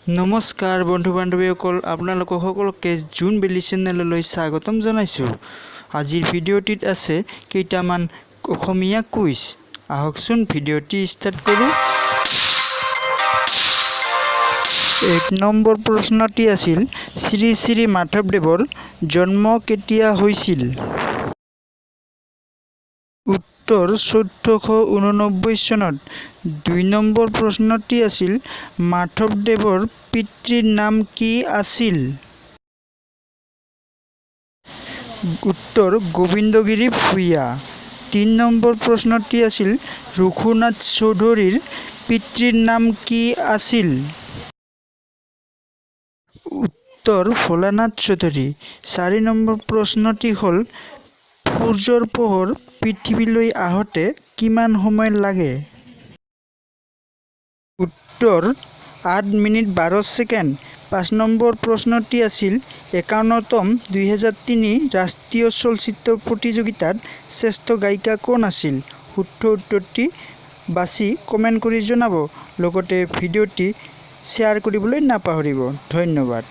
নমস্কাৰ বন্ধু বান্ধৱীসকল, আপোনালোকক সকলোকে জুন বেলি চেনেললৈ স্বাগতম জনাইছোঁ। আজিৰ ভিডিঅ'টিত আছে কেইটামান অসমীয়া কুইজ। আহকচোন ভিডিঅ'টি ষ্টাৰ্ট কৰোঁ। 1 নম্বৰ প্ৰশ্নটি আছিল, শ্ৰী শ্ৰী মাধৱদেৱৰ জন্ম কেতিয়া হৈছিল? উত্তৰ 1489 চনত। 2 নম্বৰ প্ৰশ্নটি আছিল, মাধৱদেৱৰ পিতৃৰ নাম কি আছিল? উত্তৰ গোবিন্দগিৰি ভূঞা। 3 নম্বৰ প্ৰশ্নটি আছিল, ৰঘুনাথ চৌধুৰীৰ পিতৃৰ নাম কি আছিল? উত্তৰ ভোলানাথ চৌধুৰী। 4 নম্বৰ প্ৰশ্নটি হ'ল, সূৰ্যৰ পোহৰ পৃথিৱীলৈ আহোঁতে কিমান সময় লাগে? উত্তৰ 8 মিনিট 12 ছেকেণ্ড। 5 নম্বৰ প্ৰশ্নটি আছিল, 51তম 2003 ৰাষ্ট্ৰীয় চলচ্চিত্ৰ প্ৰতিযোগিতাত শ্ৰেষ্ঠ গায়িকা কোন আছিল? শুদ্ধ উত্তৰটি বাছি কমেণ্ট কৰি জনাব। লগতে ভিডিঅ'টি শ্বেয়াৰ কৰিবলৈ নাপাহৰিব। ধন্যবাদ।